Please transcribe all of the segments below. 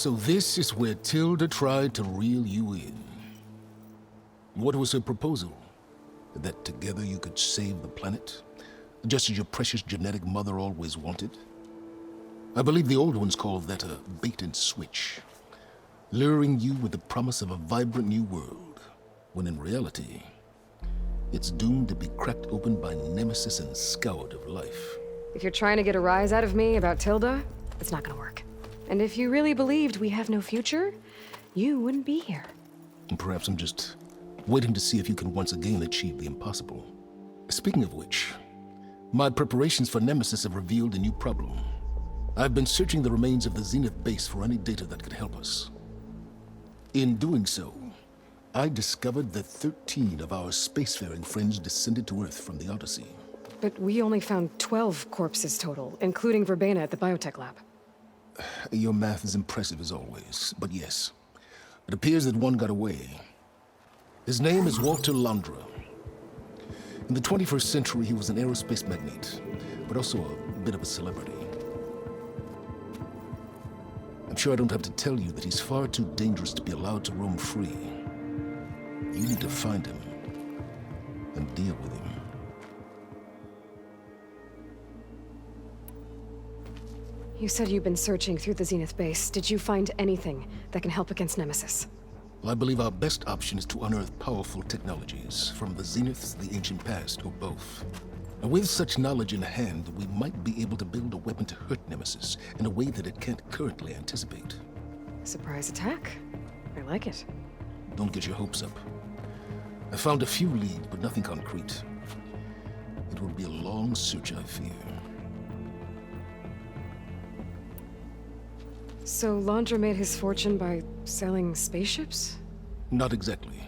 So this is where Tilda tried to reel you in. What was her proposal? That together you could save the planet? Just as your precious genetic mother always wanted? I believe the old ones called that a bait and switch. Luring you with the promise of a vibrant new world, when in reality, it's doomed to be cracked open by nemesis and scoured of life. If you're trying to get a rise out of me about Tilda, it's not gonna work. And if you really believed we have no future, you wouldn't be here. And perhaps I'm just waiting to see if you can once again achieve the impossible. Speaking of which, my preparations for Nemesis have revealed a new problem. I've been searching the remains of the Zenith base for any data that could help us. In doing so, I discovered that 13 of our spacefaring friends descended to Earth from the Odyssey. But we only found 12 corpses total, including Verbena at the biotech lab. Your math is impressive as always, but yes, it appears that one got away. His name is Walter Londra. In the 21st century, he was an aerospace magnate, but also a bit of a celebrity. I'm sure I don't have to tell you that he's far too dangerous to be allowed to roam free. You need to find him and deal with him. You said you've been searching through the Zenith base. Did you find anything that can help against Nemesis? Well, I believe our best option is to unearth powerful technologies from the Zeniths, the ancient past, or both. And with such knowledge in hand, we might be able to build a weapon to hurt Nemesis in a way that it can't currently anticipate. Surprise attack? I like it. Don't get your hopes up. I found a few leads, but nothing concrete. It will be a long search, I fear. So Londra made his fortune by selling spaceships? Not exactly.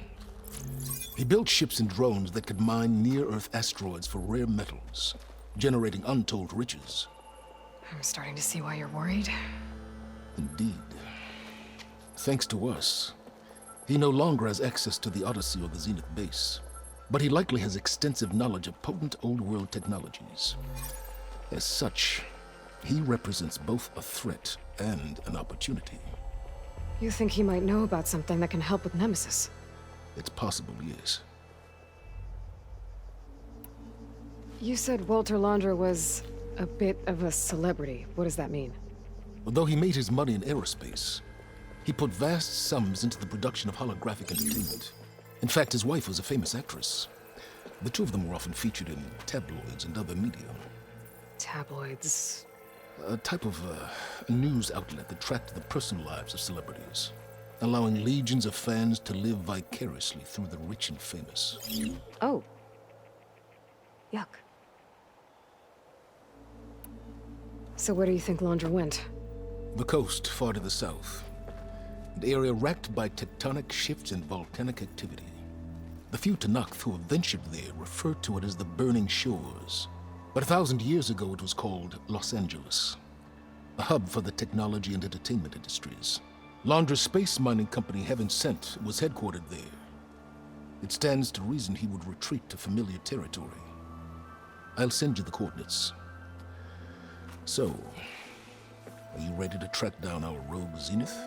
He built ships and drones that could mine near-Earth asteroids for rare metals, generating untold riches. I'm starting to see why you're worried. Indeed. Thanks to us, he no longer has access to the Odyssey or the Zenith base, but he likely has extensive knowledge of potent old-world technologies. As such, he represents both a threat and an opportunity. You think he might know about something that can help with Nemesis? It's possible, yes. You said Walter Londra was a bit of a celebrity. What does that mean? Although he made his money in aerospace, he put vast sums into the production of holographic entertainment. In fact, his wife was a famous actress. The two of them were often featured in tabloids and other media. Tabloids? A type of news outlet that tracked the personal lives of celebrities, allowing legions of fans to live vicariously through the rich and famous. Oh. Yuck. So where do you think Londra went? The coast, far to the south. An area racked by tectonic shifts and volcanic activity. The few Tenakth who have ventured there refer to it as the Burning Shores. But 1,000 years ago it was called Los Angeles, a hub for the technology and entertainment industries. Londra's space mining company, Heaven Sent, was headquartered there. It stands to reason he would retreat to familiar territory. I'll send you the coordinates. So, are you ready to track down our rogue Zenith?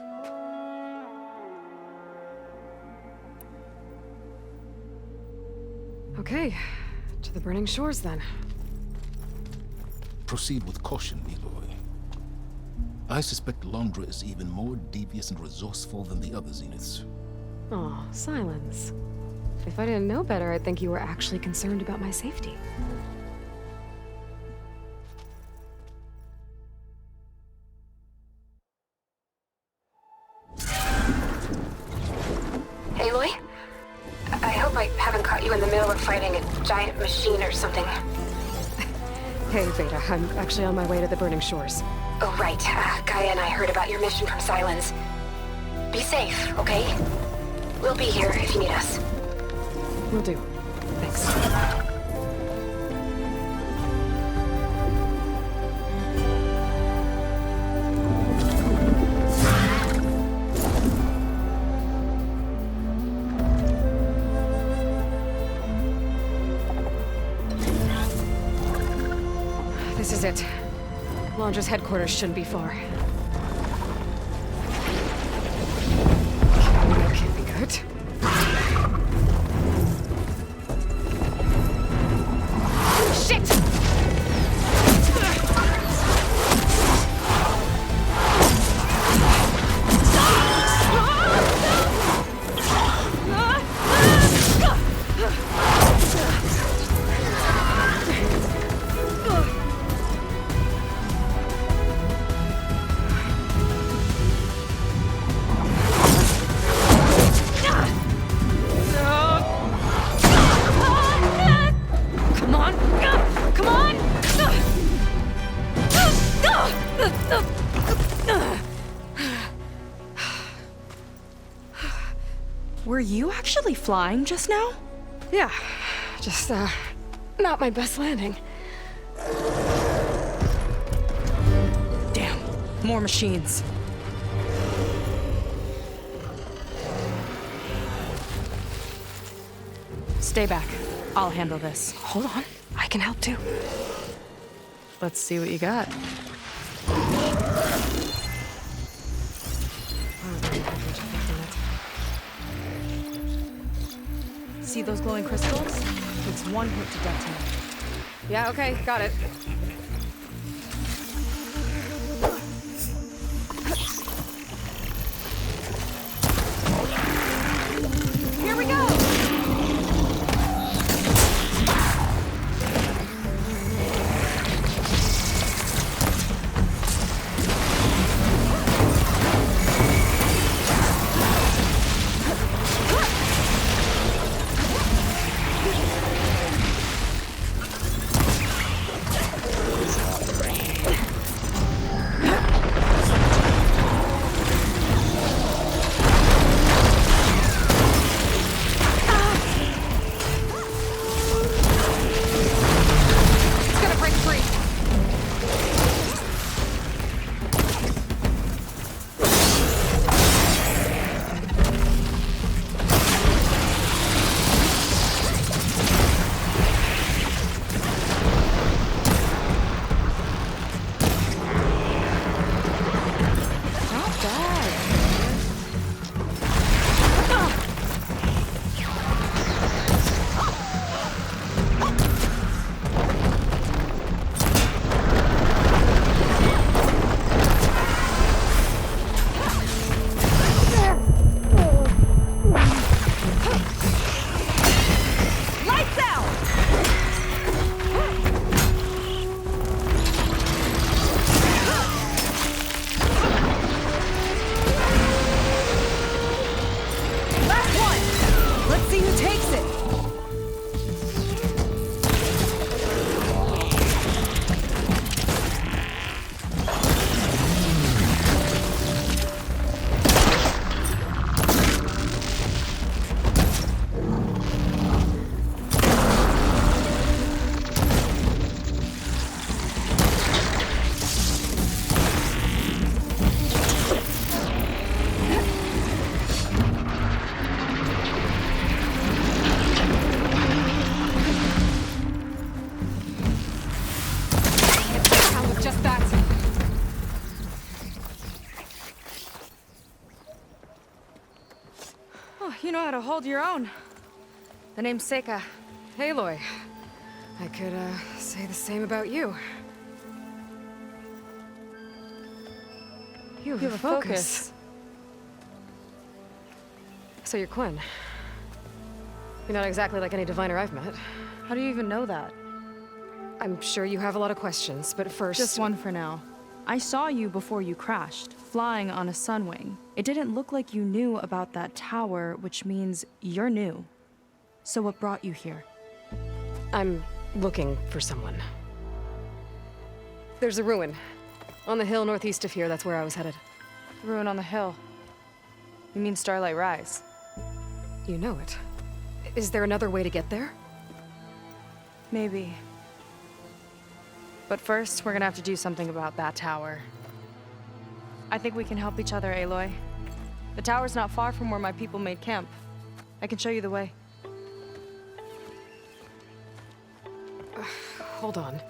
Okay, to the Burning Shores then. Proceed with caution, Aloy. I suspect Londra is even more devious and resourceful than the other Zeniths. Aw, Sylens. If I didn't know better, I'd think you were actually concerned about my safety. Aloy? I hope I haven't caught you in the middle of fighting a giant machine or something. Hey, Beta, I'm actually on my way to the Burning Shores. Oh, right. Gaia and I heard about your mission from Sylens. Be safe, okay? We'll be here if you need us. Will do. Thanks. This is it. Londra's headquarters shouldn't be far. Were you actually flying just now? Yeah, just, not my best landing. Damn, more machines. Stay back. I'll handle this. Hold on, I can help too. Let's see what you got. See those glowing crystals? Takes one hit to detonate. Yeah, okay, got it. Here we go! You know how to hold your own. The name's Seyka. Aloy. I could, say the same about you. You have a focus. So you're Quinn. You're not exactly like any diviner I've met. How do you even know that? I'm sure you have a lot of questions, but first... Just one for now. I saw you before you crashed, flying on a sunwing. It didn't look like you knew about that tower, which means you're new. So what brought you here? I'm looking for someone. There's a ruin. On the hill northeast of here, that's where I was headed. Ruin on the hill. You mean Starlight Rise? You know it. Is there another way to get there? Maybe. But first, we're gonna have to do something about that tower. I think we can help each other, Aloy. The tower's not far from where my people made camp. I can show you the way. Hold on.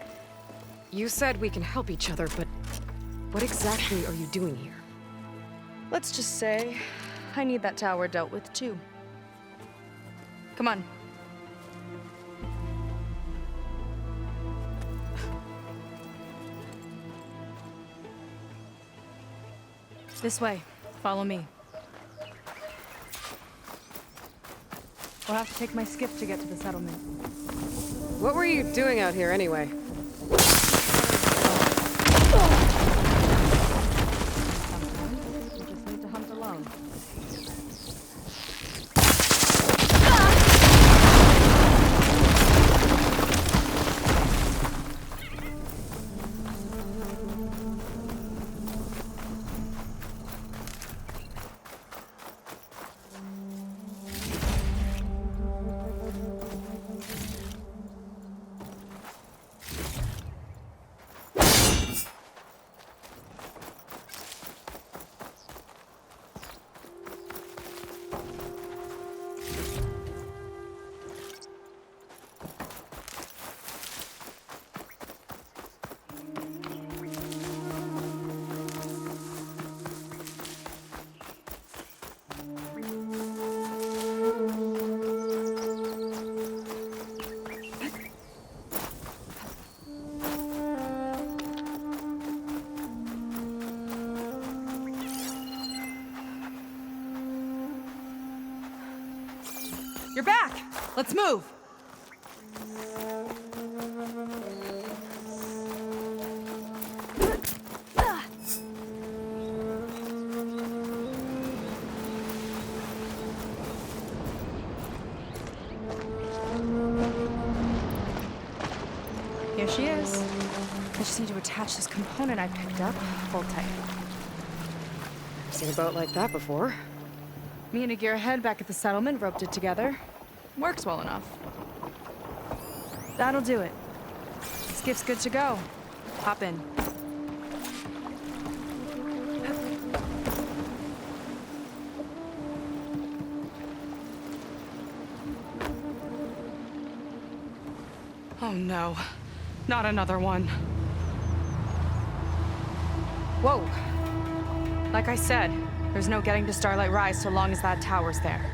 You said we can help each other, but what exactly are you doing here? Let's just say, I need that tower dealt with too. Come on. This way. Follow me. We'll have to take my skiff to get to the settlement. What were you doing out here anyway? Sometimes you just need to hunt alone. Let's move! Here she is. I just need to attach this component I picked up. Hold tight. I've seen a boat like that before. Me and a gearhead back at the settlement roped it together. Works well enough. That'll do it. Skiff's good to go. Hop in. Oh no. Not another one. Whoa. Like I said, there's no getting to Starlight Rise so long as that tower's there.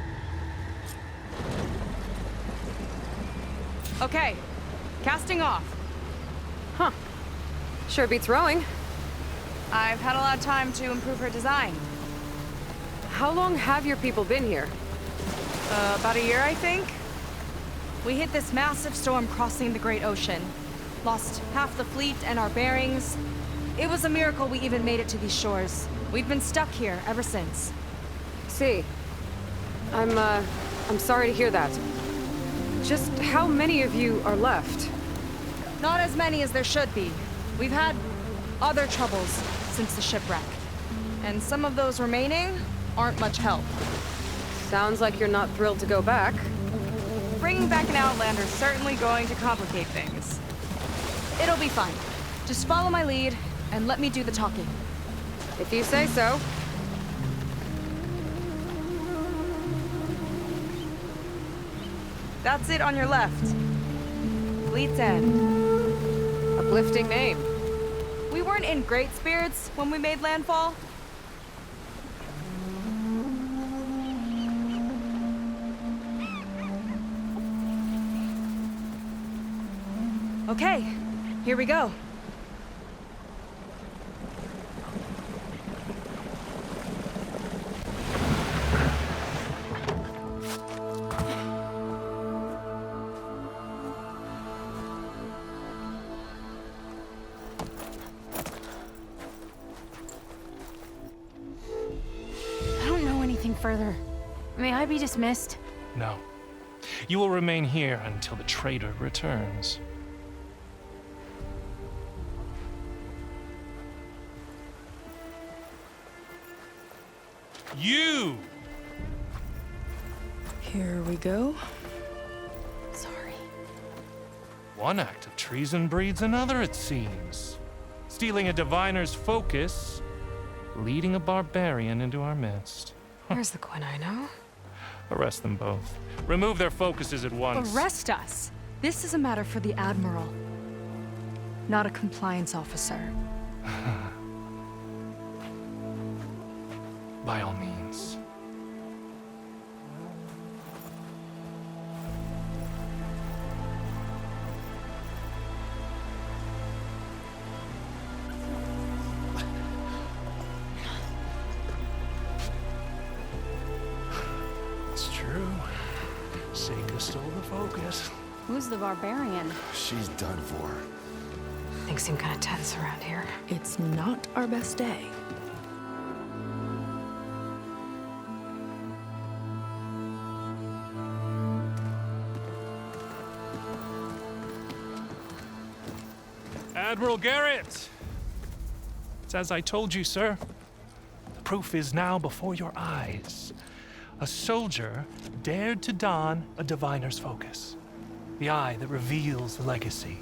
Okay, casting off. Huh. Sure beats rowing. I've had a lot of time to improve her design. How long have your people been here? About a year, I think. We hit this massive storm crossing the Great Ocean. Lost half the fleet and our bearings. It was a miracle we even made it to these shores. We've been stuck here ever since. See. I'm sorry to hear that. Just how many of you are left? Not as many as there should be. We've had other troubles since the shipwreck. And some of those remaining aren't much help. Sounds like you're not thrilled to go back. Bringing back an Outlander's certainly going to complicate things. It'll be fine. Just follow my lead and let me do the talking. If you say so. That's it on your left. Fleet's End. Uplifting name. We weren't in great spirits when we made landfall. Okay, here we go. I don't know anything further. May I be dismissed? No. You will remain here until the traitor returns. You! Here we go. Sorry. One act of treason breeds another, it seems. Stealing a diviner's focus, leading a barbarian into our midst. Where's the Quinino? Arrest them both. Remove their focuses at once. Arrest us. This is a matter for the Admiral, not a compliance officer. By all means. It's true. Seyka stole the focus. Who's the barbarian? She's done for. Things seem kind of tense around here. It's not our best day. Admiral Garrett! It's as I told you, sir. The proof is now before your eyes. A soldier dared to don a diviner's focus. The eye that reveals the legacy.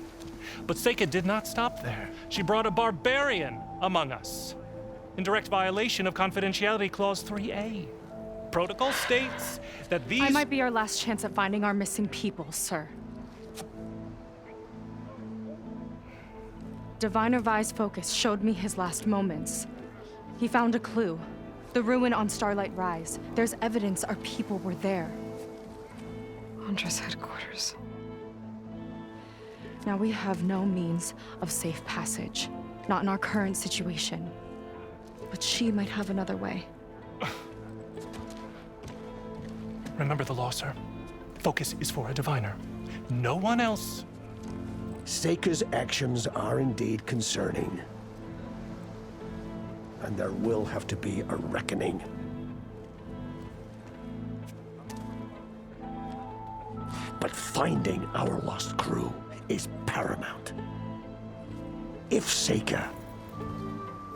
But Seyka did not stop there. She brought a barbarian among us. In direct violation of Confidentiality Clause 3A. Protocol states that these... I might be our last chance at finding our missing people, sir. Diviner Vi's focus showed me his last moments. He found a clue. The ruin on Starlight Rise. There's evidence our people were there. Londra's headquarters. Now we have no means of safe passage. Not in our current situation. But she might have another way. Remember the law, sir. focus is for a diviner. No one else. Seyka's actions are indeed concerning. And there will have to be a reckoning. But finding our lost crew is paramount. If Seyka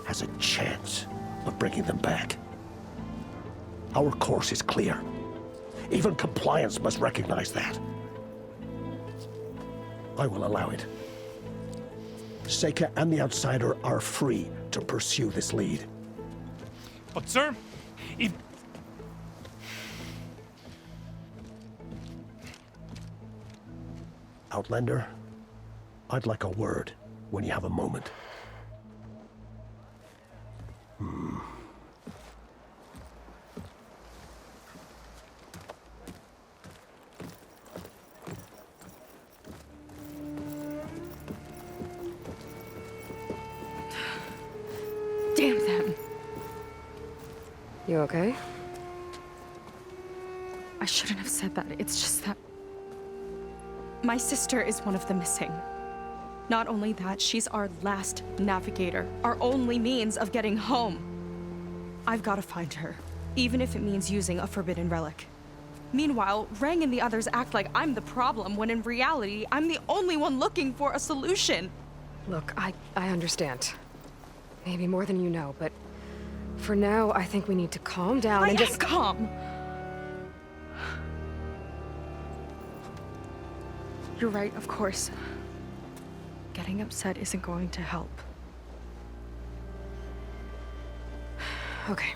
has a chance of bringing them back, our course is clear. Even compliance must recognize that. I will allow it. Seyka and the Outsider are free to pursue this lead. But sir, if... Outlander, I'd like a word when you have a moment. Damn them. You okay? I shouldn't have said that. It's just that... my sister is one of the missing. Not only that, she's our last navigator, our only means of getting home. I've got to find her, even if it means using a forbidden relic. Meanwhile, Rang and the others act like I'm the problem, when in reality, I'm the only one looking for a solution. Look, I understand. Maybe more than you know, but for now, I think we need to calm down and just... calm! You're right, of course. Getting upset isn't going to help. Okay.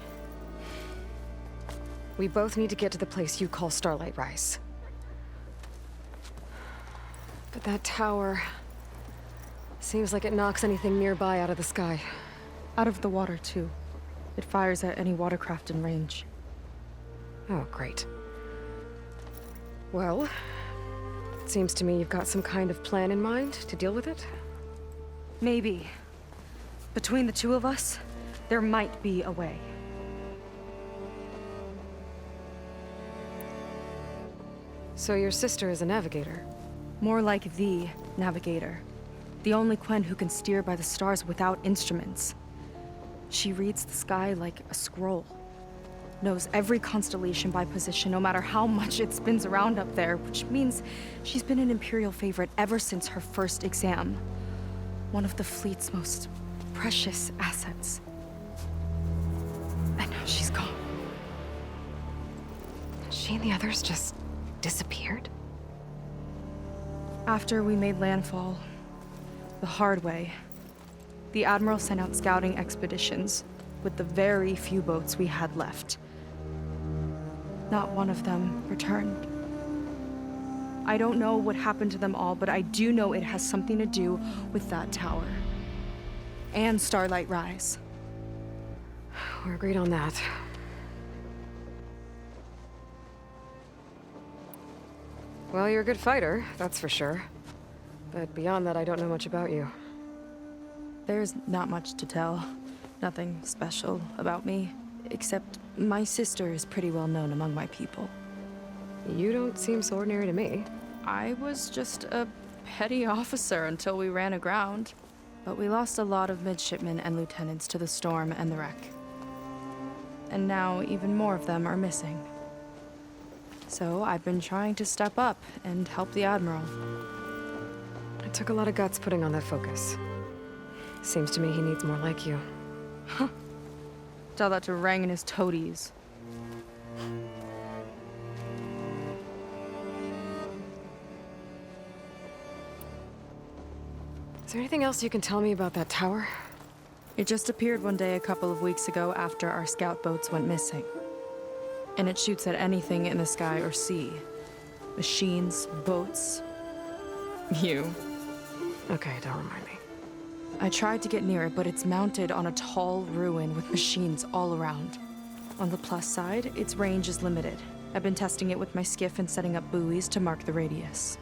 We both need to get to the place you call Starlight Rise. But that tower... seems like it knocks anything nearby out of the sky. Out of the water, too. It fires at any watercraft in range. Oh, great. Well, it seems to me you've got some kind of plan in mind to deal with it. Maybe. Between the two of us, there might be a way. So your sister is a navigator? More like the navigator. The only Quen who can steer by the stars without instruments. She reads the sky like a scroll. Knows every constellation by position, no matter how much it spins around up there, which means she's been an Imperial favorite ever since her first exam. One of the fleet's most precious assets. And now she's gone. She and the others just disappeared? After we made landfall, the hard way, the Admiral sent out scouting expeditions with the very few boats we had left. Not one of them returned. I don't know what happened to them all, but I do know it has something to do with that tower. And Starlight Rise. We're agreed on that. Well, you're a good fighter, that's for sure. But beyond that, I don't know much about you. There's not much to tell. Nothing special about me, except my sister is pretty well known among my people. You don't seem so ordinary to me. I was just a petty officer until we ran aground. But we lost a lot of midshipmen and lieutenants to the storm and the wreck. And now even more of them are missing. So I've been trying to step up and help the Admiral. It took a lot of guts putting on that focus. Seems to me he needs more like you. Huh. Tell that to Rang and his toadies. Is there anything else you can tell me about that tower? It just appeared one day a couple of weeks ago after our scout boats went missing. And it shoots at anything in the sky or sea. Machines, boats. You. Okay, don't remind me. I tried to get near it, but it's mounted on a tall ruin with machines all around. On the plus side, its range is limited. I've been testing it with my skiff and setting up buoys to mark the radius.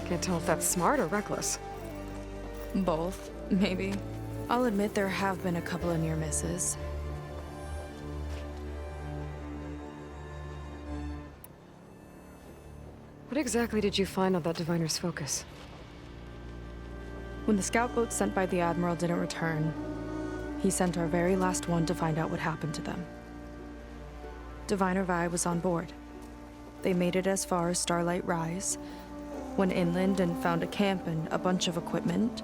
Can't tell if that's smart or reckless. Both, maybe. I'll admit there have been a couple of near misses. What exactly did you find on that diviner's focus? When the scout boat sent by the Admiral didn't return, he sent our very last one to find out what happened to them. Diviner Vi was on board. They made it as far as Starlight Rise, went inland and found a camp and a bunch of equipment.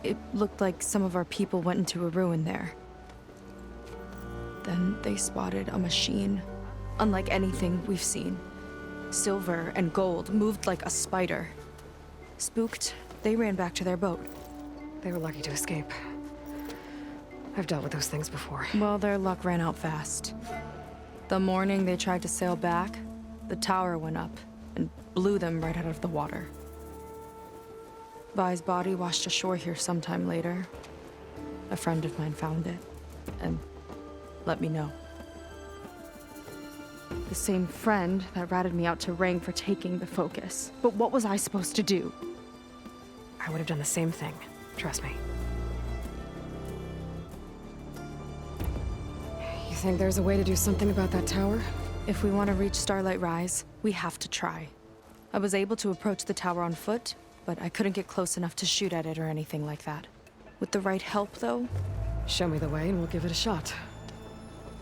It looked like some of our people went into a ruin there. Then they spotted a machine, unlike anything we've seen. Silver and gold, moved like a spider. Spooked, they ran back to their boat. They were lucky to escape. I've dealt with those things before. Well, their luck ran out fast. The morning they tried to sail back, the tower went up and blew them right out of the water. Vi's body washed ashore here sometime later. A friend of mine found it and let me know. The same friend that ratted me out to Rang for taking the focus. But what was I supposed to do? I would have done the same thing. Trust me. You think there's a way to do something about that tower? If we want to reach Starlight Rise, we have to try. I was able to approach the tower on foot, but I couldn't get close enough to shoot at it or anything like that. With the right help, though, Show me the way and we'll give it a shot.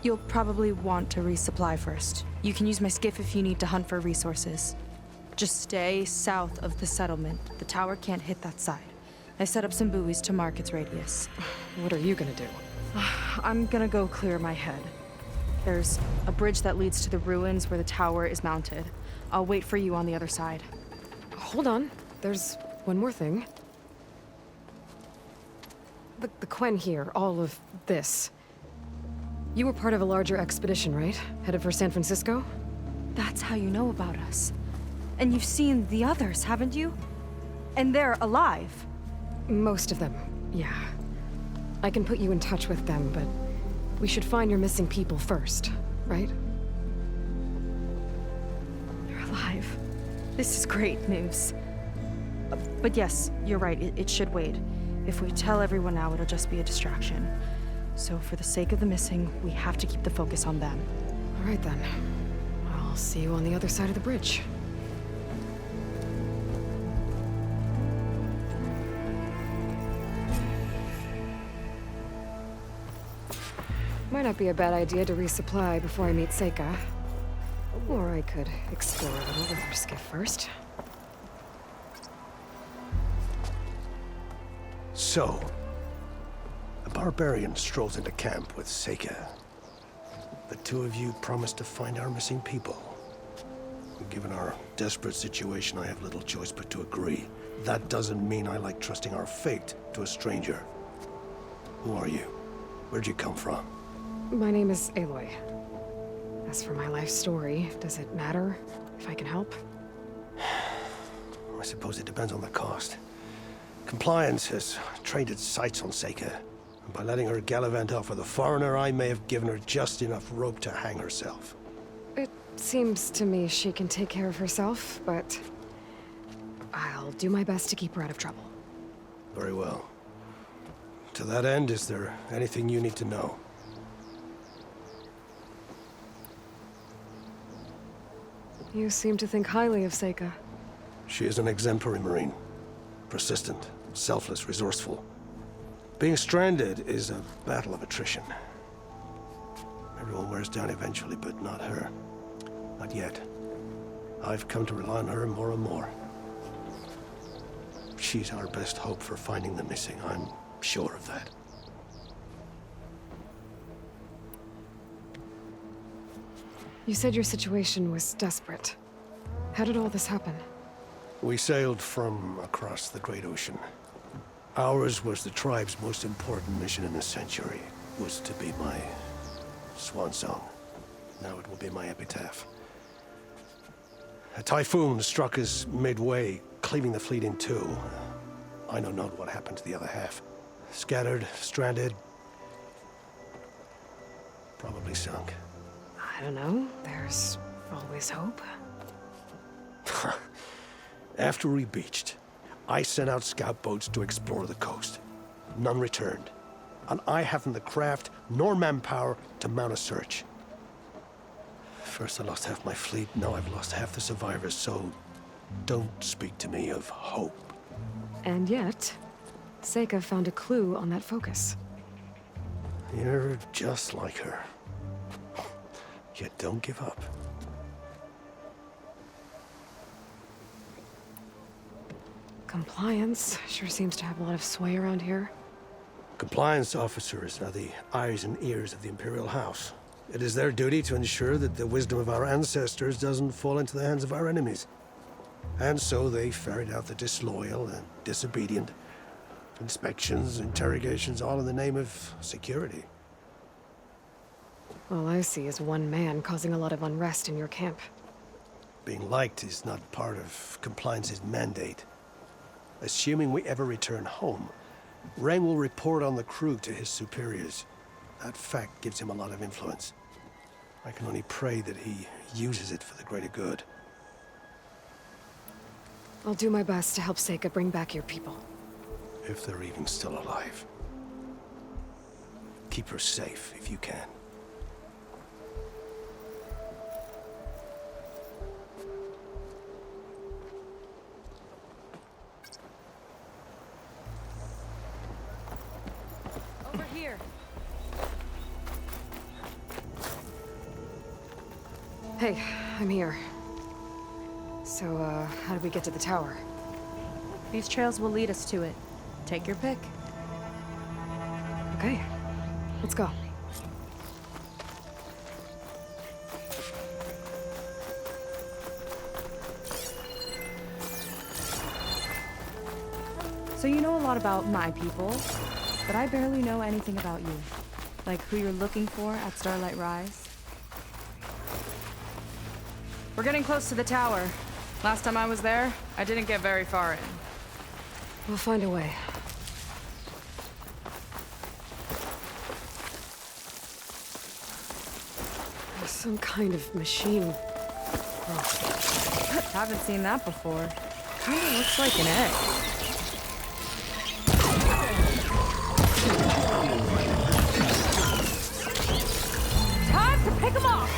you'll probably want to resupply first. You can use my skiff if you need to hunt for resources. Just stay south of the settlement. The tower can't hit that side. I set up some buoys to mark its radius. What are you gonna do? I'm gonna go clear my head. There's a bridge that leads to the ruins where the tower is mounted. I'll wait for you on the other side. Hold on. There's one more thing. The Quen here, all of this. You were part of a larger expedition, right? Headed for San Francisco? That's how you know about us. And you've seen the others, haven't you? And they're alive. Most of them, yeah. I can put you in touch with them, but we should find your missing people first, right? They're alive. This is great news. But yes, you're right, it should wait. If we tell everyone now, it'll just be a distraction. So for the sake of the missing, we have to keep the focus on them. All right then. I'll see you on the other side of the bridge. Might not be a bad idea to resupply before I meet Seyka. Or I could explore a little with her skiff first. So, a barbarian strolls into camp with Seyka. The two of you promised to find our missing people. Given our desperate situation, I have little choice but to agree. That doesn't mean I like trusting our fate to a stranger. Who are you? Where'd you come from? My name is Aloy. As for my life story, does it matter if I can help? I suppose it depends on the cost. Compliance has trained its sights on Seyka. And by letting her gallivant off with a foreigner, I may have given her just enough rope to hang herself. It seems to me she can take care of herself, but I'll do my best to keep her out of trouble. Very well. To that end, is there anything you need to know? You seem to think highly of Seyka. She is an exemplary Marine. Persistent, selfless, resourceful. Being stranded is a battle of attrition. Everyone wears down eventually, but not her. Not yet. I've come to rely on her more and more. She's our best hope for finding the missing, I'm sure of that. You said your situation was desperate. How did all this happen? We sailed from across the Great Ocean. Ours was the tribe's most important mission in a century. It was to be my swan song. Now it will be my epitaph. A typhoon struck us midway, cleaving the fleet in two. I know not what happened to the other half. Scattered, stranded, probably sunk. I don't know. There's always hope. After we beached, I sent out scout boats to explore the coast. None returned. And I haven't the craft nor manpower to mount a search. First I lost half my fleet, now I've lost half the survivors, so Don't speak to me of hope. And yet, Seyka found a clue on that focus. You're just like her. Yet don't give up. Compliance sure seems to have a lot of sway around here. Compliance officers are the eyes and ears of the Imperial House. It is their duty to ensure that the wisdom of our ancestors doesn't fall into the hands of our enemies. And so they ferret out the disloyal and disobedient. Inspections, interrogations, all in the name of security. All I see is one man causing a lot of unrest in your camp. Being liked is not part of compliance's mandate. Assuming we ever return home, Rang will report on the crew to his superiors. That fact gives him a lot of influence. I can only pray that he uses it for the greater good. I'll do my best to help Seyka bring back your people. If they're even still alive. Keep her safe if you can. Over here. Hey, I'm here. So, how do we get to the tower? These trails will lead us to it. Take your pick. Okay, let's go. So you know a lot about my people, but I barely know anything about you. Like who you're looking for at Starlight Rise. We're getting close to the tower. Last time I was there, I didn't get very far in. We'll find a way. There's some kind of machine. Oh. Haven't seen that before. Kinda looks like an egg. Time to pick 'em off!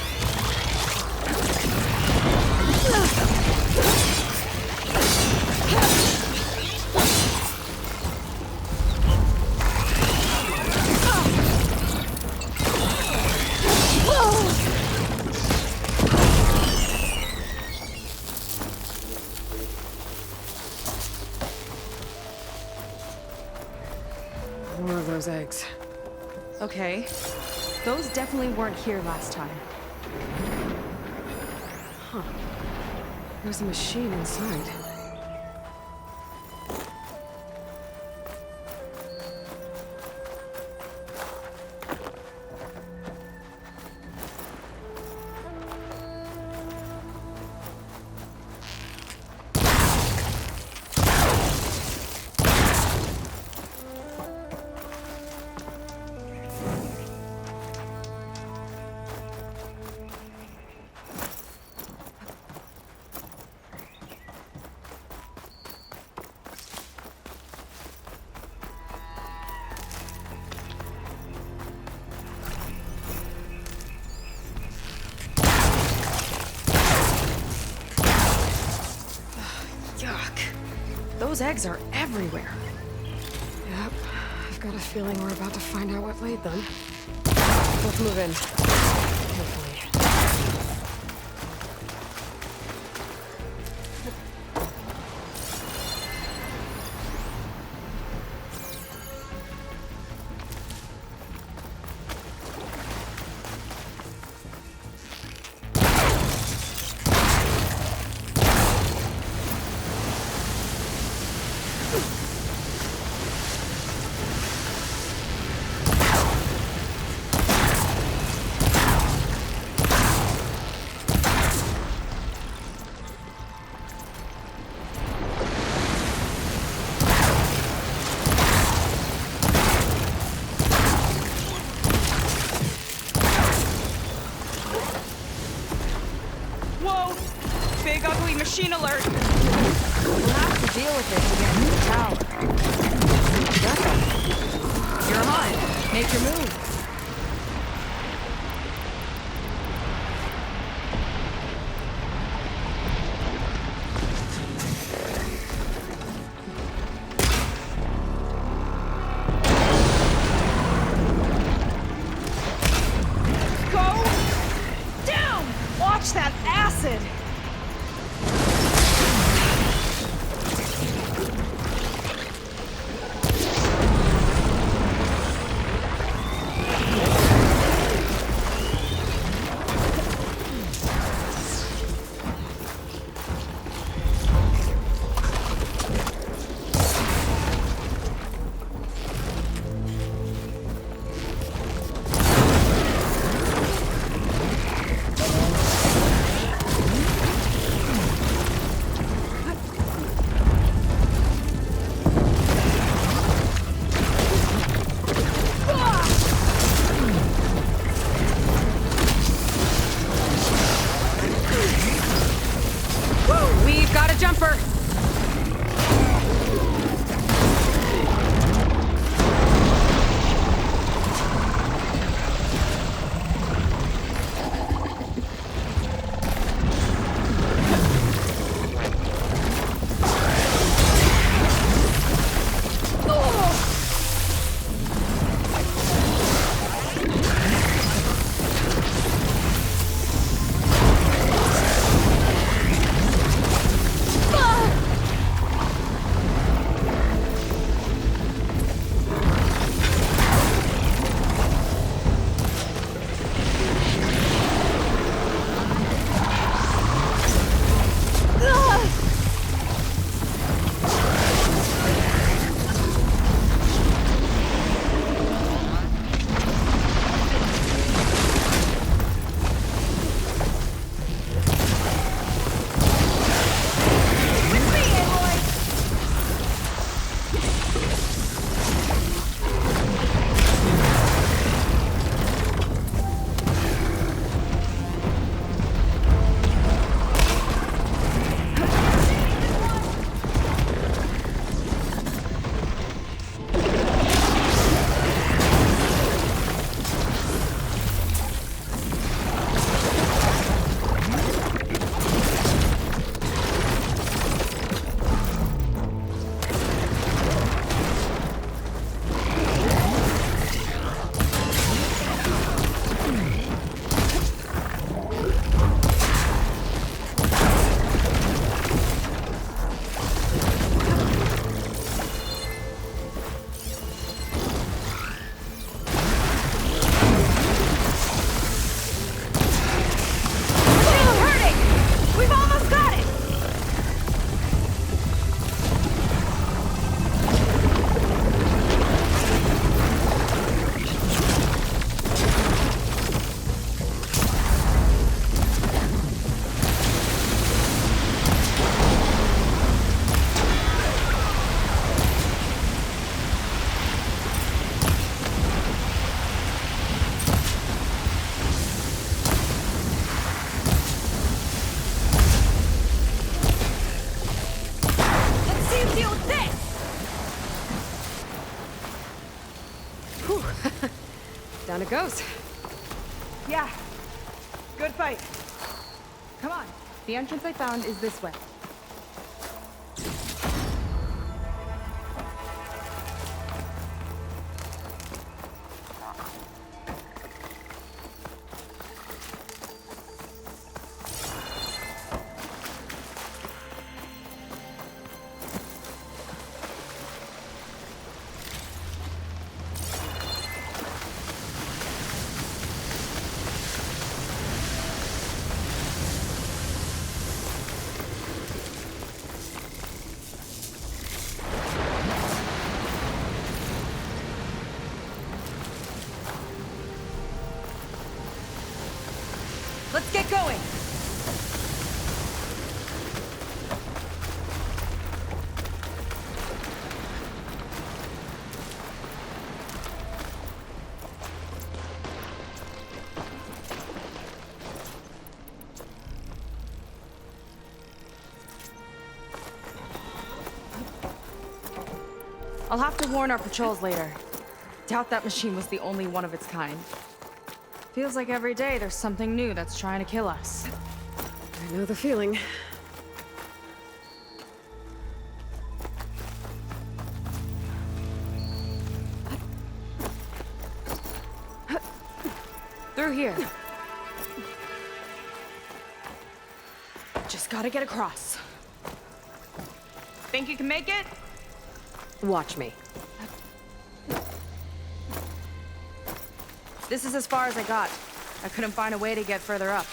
More of those eggs. Okay. Those definitely weren't here last time. There's a machine inside. Those eggs are everywhere. Yep, I've got a feeling we're about to find out what laid them. Let's move in. Carefully. Big ugly machine alert! We'll have to deal with it to get to the tower. You're on. Make your move. deal with this! Whew. Down it goes. Yeah. Good fight. Come on. The entrance I found is this way. Let's get going! I'll have to warn our patrols later. Doubt that machine was the only one of its kind. Feels like every day there's something new that's trying to kill us. I know the feeling. Through here. Just gotta get across. Think you can make it? Watch me. This is as far as I got. I couldn't find a way to get further up.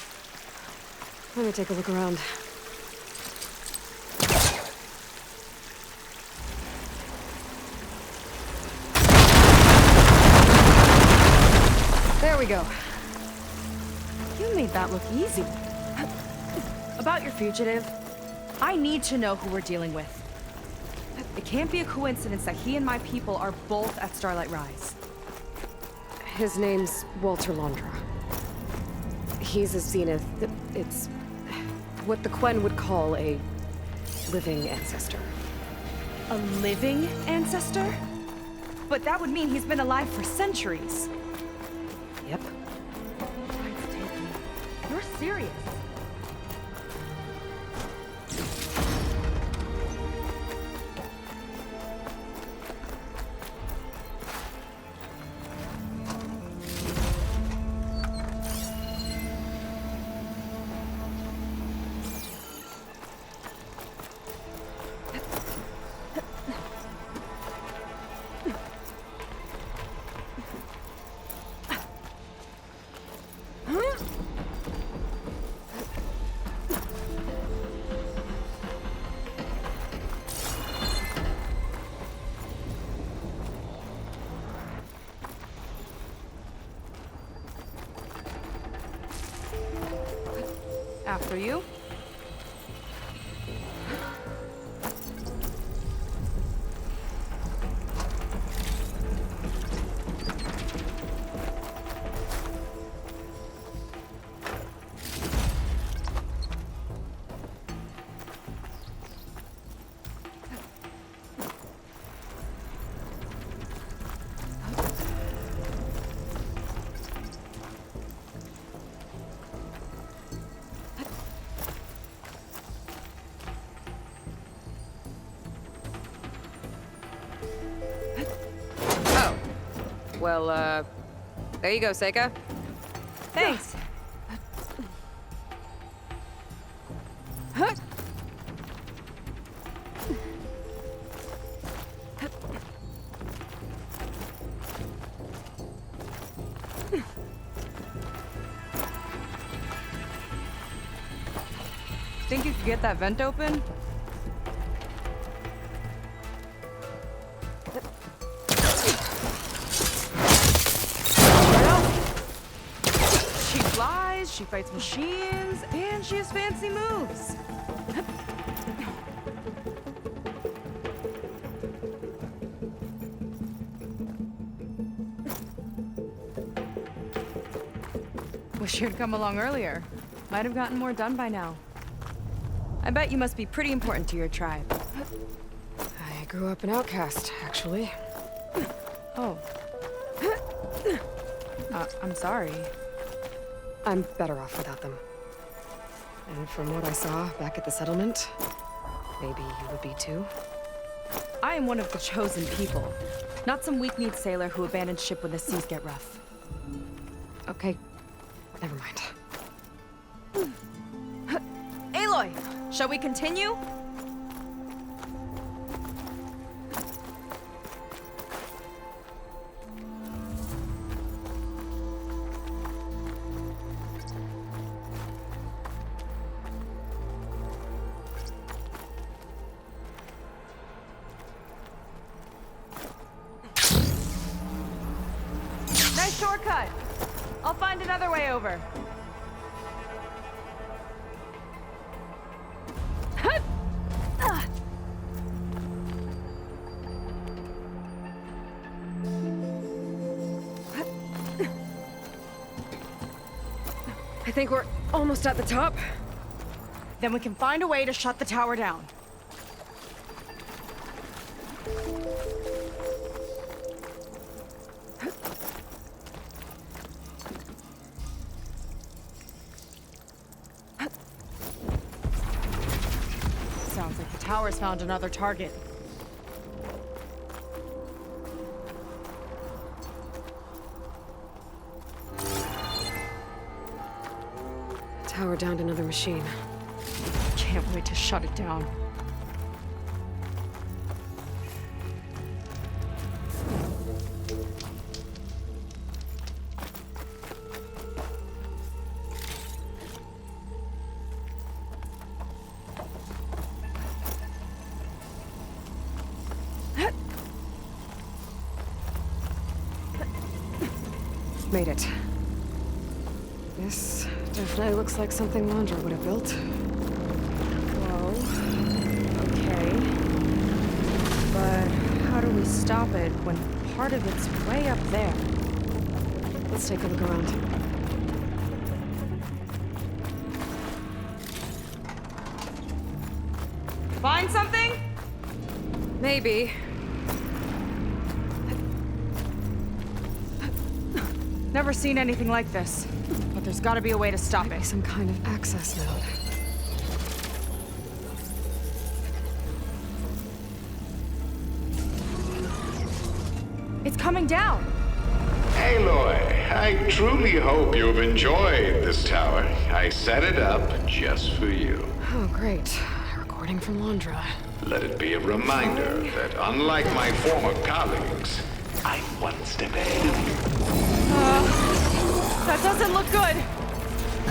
Let me take a look around. There we go. You made that look easy. About your fugitive, I need to know who we're dealing with. It can't be a coincidence that he and my people are both at Starlight Rise. His name's Walter Londra. He's a zenith. It's what the Quen would call a living ancestor. A living ancestor? But that would mean he's been alive for centuries. Yep. Time's taking. You're serious. After you. Well, there you go, Seyka. Thanks. Think you could get that vent open? She flies, she fights machines, and she has fancy moves. Wish you'd come along earlier. Might have gotten more done by now. I bet you must be pretty important to your tribe. I grew up an outcast, actually. Oh. I'm sorry. I'm better off without them. And from what I saw back at the settlement, maybe you would be too. I am one of the chosen people, not some weak-kneed sailor who abandoned ship when the seas get rough. Okay, never mind. Aloy, shall we continue? Nice shortcut. I'll find another way over. I think we're almost at the top. Then we can find a way to shut the tower down. Sounds like the tower's found another target. Tower downed another machine. Can't wait to shut it down. Made it. This definitely looks like something Londra would have built. Whoa. Okay. But how do we stop it when part of it's way up there? Let's take a look around. Find something? Maybe. Never seen anything like this. But there's gotta be a way to stop Maybe it. some kind of access node. It's coming down! Aloy, I truly hope you've enjoyed this tower. I set it up just for you. Oh, great. A recording from Londra. Let it be a reminder that unlike my former colleagues, I'm one step ahead of you. That doesn't look good!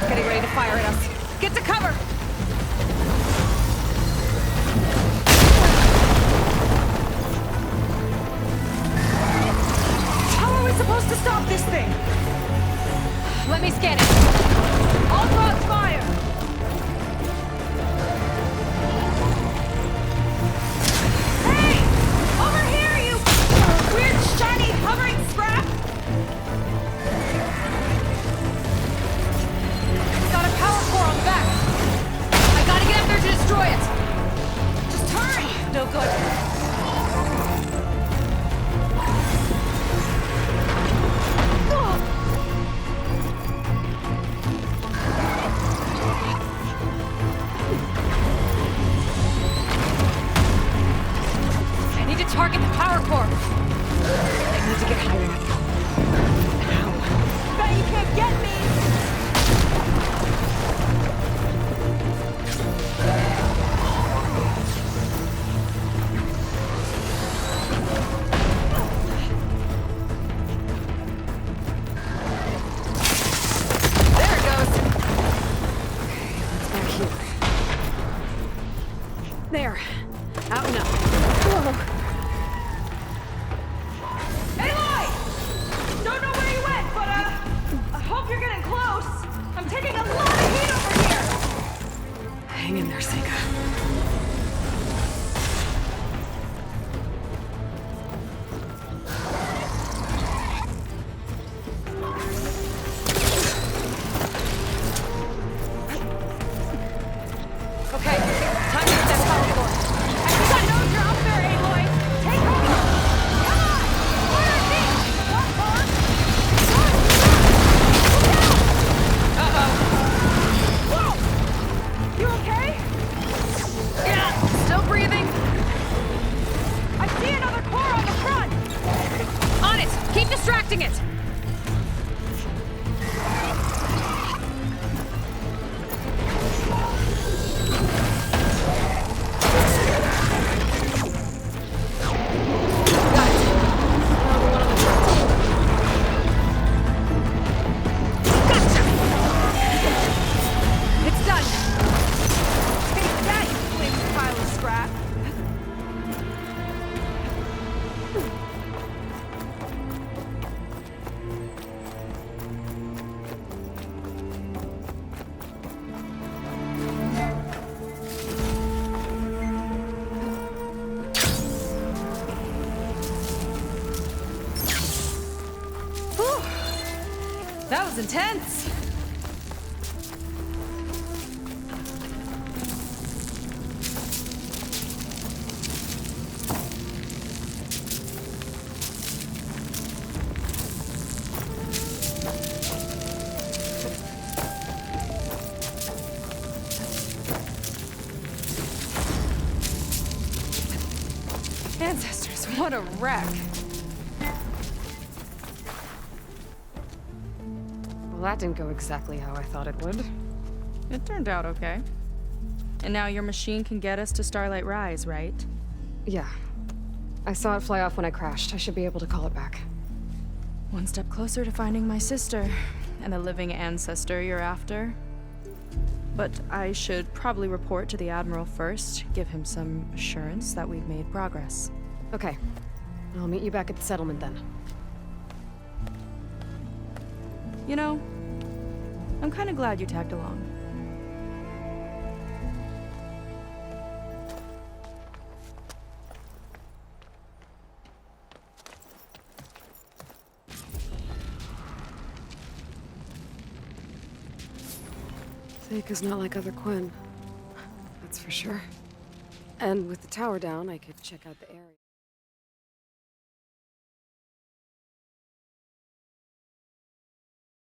Getting ready to fire at us. Get to cover! How are we supposed to stop this thing? Let me scan it. All dogs fire! Hey! Over here, you weird, shiny, hovering scrap! It's got a power core on the back. I gotta get up there to destroy it. Just hurry! No good. I need to target the power core. I need to get higher up. How? Bet you can't get me! There it goes. Okay, it's back here. There. Out and up. Whoa. Aloy! Don't know where you went, but I hope you're getting close. distracting it! That was intense! Ancestors, what a wreck! Well, that didn't go exactly how I thought it would. It turned out okay. And now your machine can get us to Starlight Rise, right? Yeah. I saw it fly off when I crashed. I should be able to call it back. One step closer to finding my sister, and the living ancestor you're after. But I should probably report to the Admiral first, give him some assurance that we've made progress. Okay. I'll meet you back at the settlement then. You know, I'm kind of glad you tagged along. Seyka's not like other Quen. That's for sure. And with the tower down, I could check out the area.